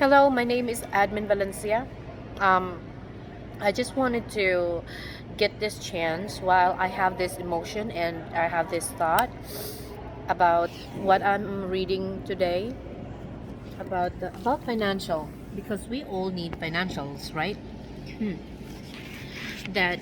Hello, my name is Admin Valencia. Um, I just wanted to get this chance while I have this emotion and I have this thought about what I'm reading today about financial, because we all need financials, right? Hmm. That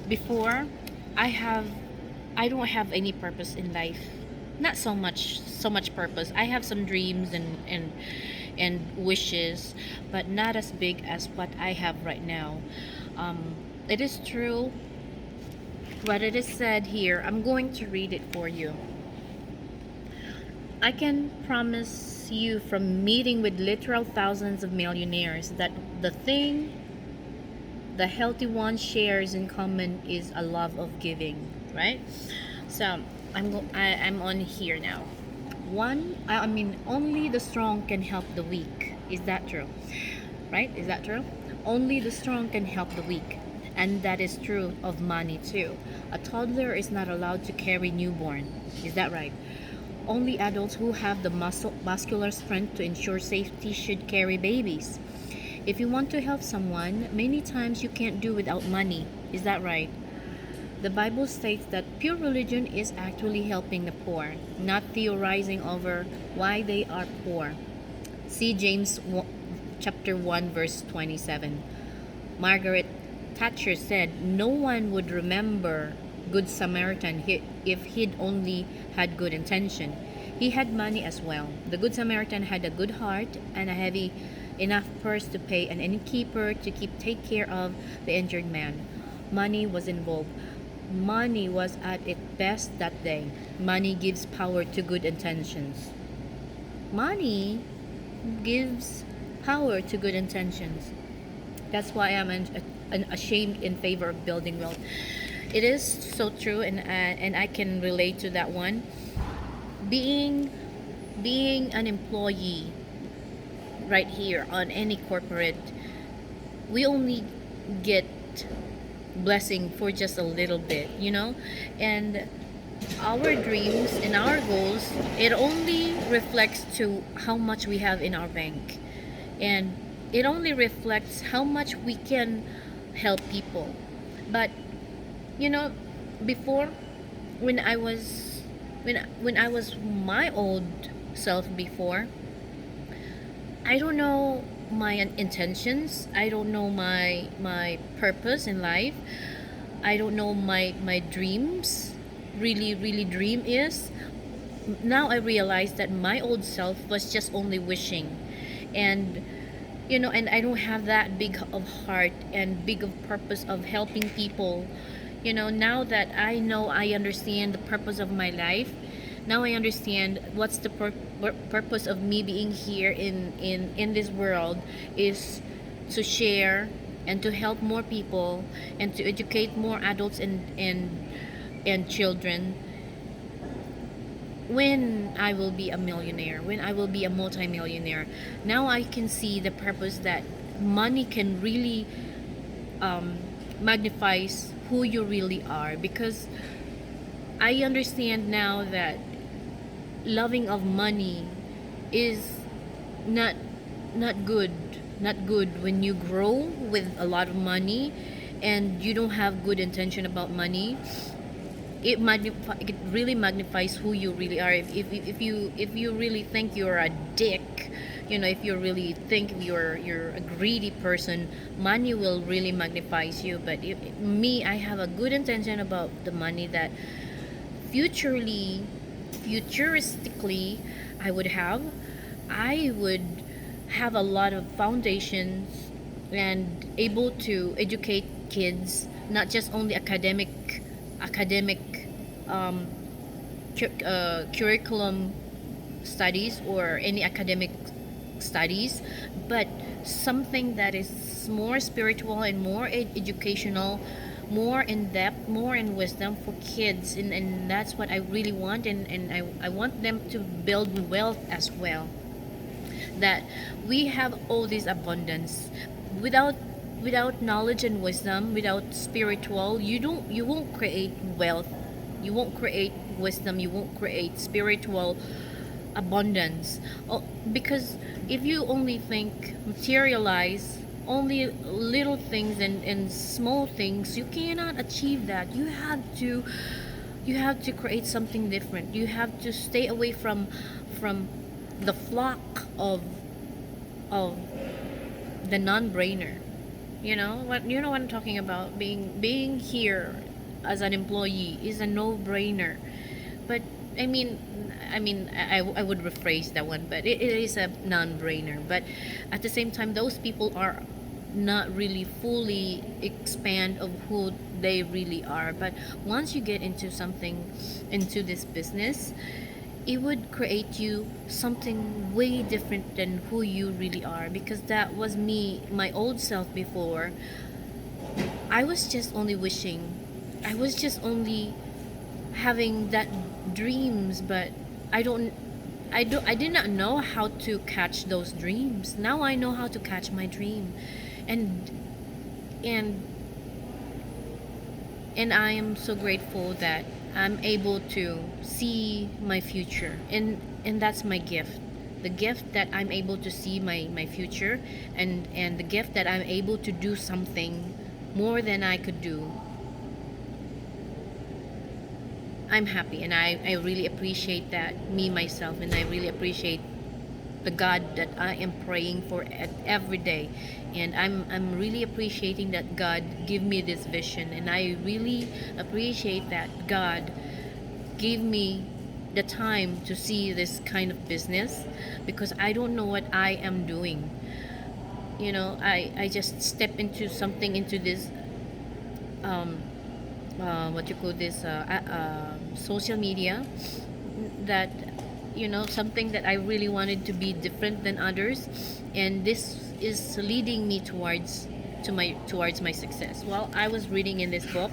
before I have I don't have any purpose in life. Not so much purpose. I have some dreams and wishes, but not as big as what I have right now. It is true what it is said here. I'm going to read it for you. I can promise you from meeting with literal thousands of millionaires that the thing the healthy one shares in common is a love of giving, right? So I'm on here now. I mean, only the strong can help the weak. Is that true? Right? Is that true? Only the strong can help the weak. And that is true of money too. A toddler is not allowed to carry newborn. Is that right? Only adults who have the muscular strength to ensure safety should carry babies. If you want to help someone, many times you can't do without money. Is that right? The Bible states that pure religion is actually helping the poor, not theorizing over why they are poor. See James chapter 1 verse 27. Margaret Thatcher said no one would remember Good Samaritan if he'd only had good intention. He had money as well. The Good Samaritan had a good heart and a heavy enough purse to pay an innkeeper to take care of the injured man. Money was involved. Money was at its best that day. Money gives power to good intentions. Money gives power to good intentions. That's why I'm ashamed in favor of building wealth. It is so true, and I can relate to that one. Being being an employee right here on any corporate, we only get blessing for just a little bit, and our dreams and our goals, it only reflects to how much we have in our bank, and it only reflects how much we can help people. But you know before, when I was when I was my old self before, I don't know my intentions. I don't know my purpose in life. I don't know my dreams. Really dream is. Now I realize that my old self was just only wishing, and and I don't have that big of heart and big of purpose of helping people. Now that I understand the purpose of my life. Now I understand what's the purpose of me being here in this world is to share and to help more people and to educate more adults and children. When I will be a millionaire, when I will be a multimillionaire, now I can see the purpose that money can really magnifies who you really are, because I understand now that loving of money is not not good not good when you grow with a lot of money and you don't have good intention about money. It really magnifies who you really are. If you really think you're a dick, if you really think you're a greedy person, money will really magnifies you. But me, I have a good intention about the money, that futurely futuristically I would have a lot of foundations and able to educate kids, not just only academic um, curriculum studies or any academic studies, but something that is more spiritual and more educational, more in depth, more in wisdom for kids. And that's what I really want. And I want them to build wealth as well, that we have all this abundance. Without knowledge and wisdom, without spiritual, you won't create wealth, you won't create wisdom, you won't create spiritual abundance. Oh, because if you only think materialize only little things and small things, you cannot achieve that. You have to create something different. You have to stay away from the flock of the non-brainer. You know what I'm talking about. Being here as an employee is a no-brainer. But I would rephrase that one, but it is a non-brainer. But at the same time, those people are not really fully expand of who they really are. But once you get into something, into this business, it would create you something way different than who you really are, because that was me, my old self before. I was just only wishing, I was just only having that dreams, but I don't I did not know how to catch those dreams. Now I know how to catch my dream. And and and I am so grateful that I'm able to see my future. And that's my gift. The gift that I'm able to see my future, and the gift that I'm able to do something more than I could do. I'm happy, and I really appreciate that, me myself, and I really appreciate the God that I am praying for every day. And I'm really appreciating that God give me this vision, and I really appreciate that God gave me the time to see this kind of business, because I don't know what I am doing. I just step into something, into this um, what you call this social media, that something that I really wanted to be different than others, and this is leading me towards my success. Well, I was reading in this book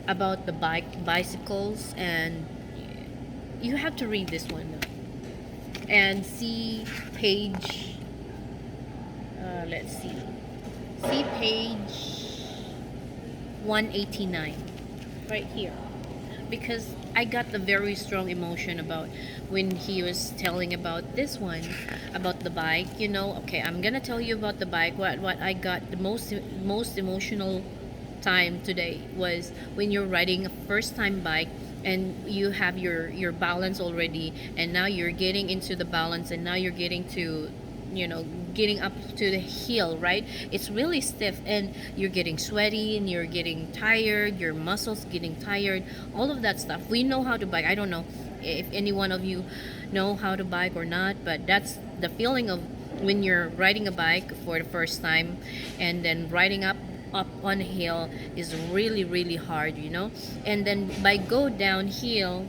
about the bicycles, and you have to read this one and see page let's see page 189 right here, because I got the very strong emotion about when he was telling about this one, about the bike. Okay, I'm gonna tell you about the bike. What I got the most emotional time today was when you're riding a first time bike, and you have your balance already, and now you're getting into the balance, and now you're getting to getting up to the hill, right? It's really stiff, and you're getting sweaty, and you're getting tired, your muscles getting tired, all of that stuff. We know how to bike. I don't know if any one of you know how to bike or not, but that's the feeling of when you're riding a bike for the first time, and then riding up on a hill is really really hard. And then by going downhill,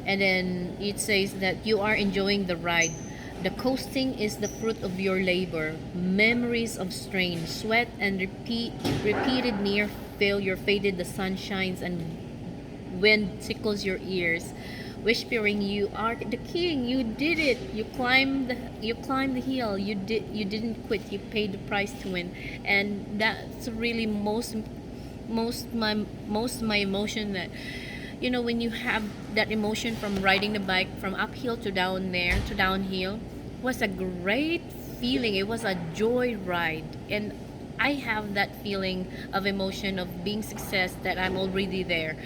and then it says that you are enjoying the ride. The coasting is the fruit of your labor. Memories of strain, sweat, and repeated near failure faded. The sun shines, and wind tickles your ears, whispering, "You are the king. You did it. You climbed the hill. You didn't quit. You paid the price to win." And that's really most my emotion, that when you have that emotion from riding the bike from uphill to down there to downhill, was a great feeling. It was a joy ride, and I have that feeling of emotion of being success, that I'm already there.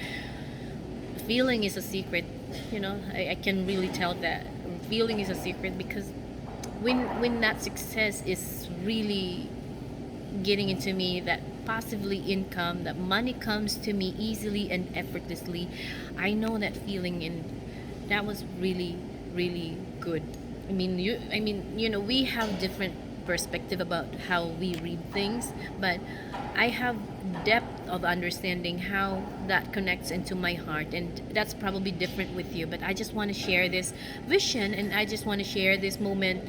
Feeling is a secret. I can really tell that feeling is a secret, because when that success is really getting into me, that passively income, that money comes to me easily and effortlessly, I know that feeling, and that was really really good. We have different perspective about how we read things, but I have depth of understanding how that connects into my heart, and that's probably different with you. But I just want to share this vision, and I just want to share this moment,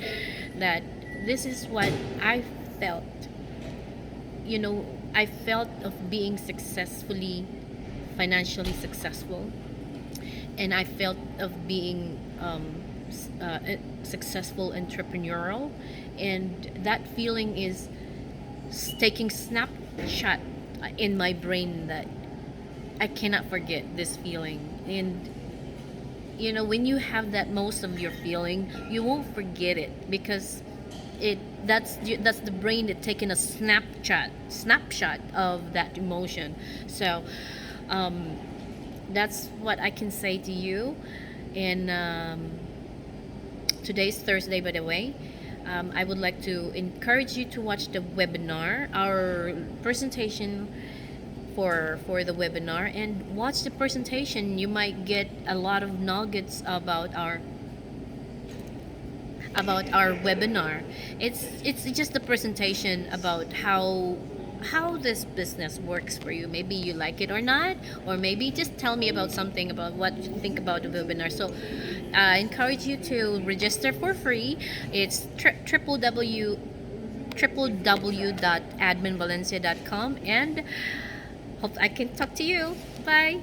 that this is what I felt. I felt of being financially successful, and I felt of being successful entrepreneurial, and that feeling is taking snapshot in my brain, that I cannot forget this feeling. And when you have that most of your feeling, you won't forget it, because it that's the brain that taking a snapshot of that emotion. So um, that's what I can say to you. And today's Thursday, by the way. I would like to encourage you to watch the webinar, our presentation for the webinar, and watch the presentation. You might get a lot of nuggets about our webinar. It's just a presentation about how this business works for you. Maybe you like it or not, or maybe just tell me about something about what you think about the webinar. So I encourage you to register for free. It's www.adminvalencia.com, and hope I can talk to you. Bye.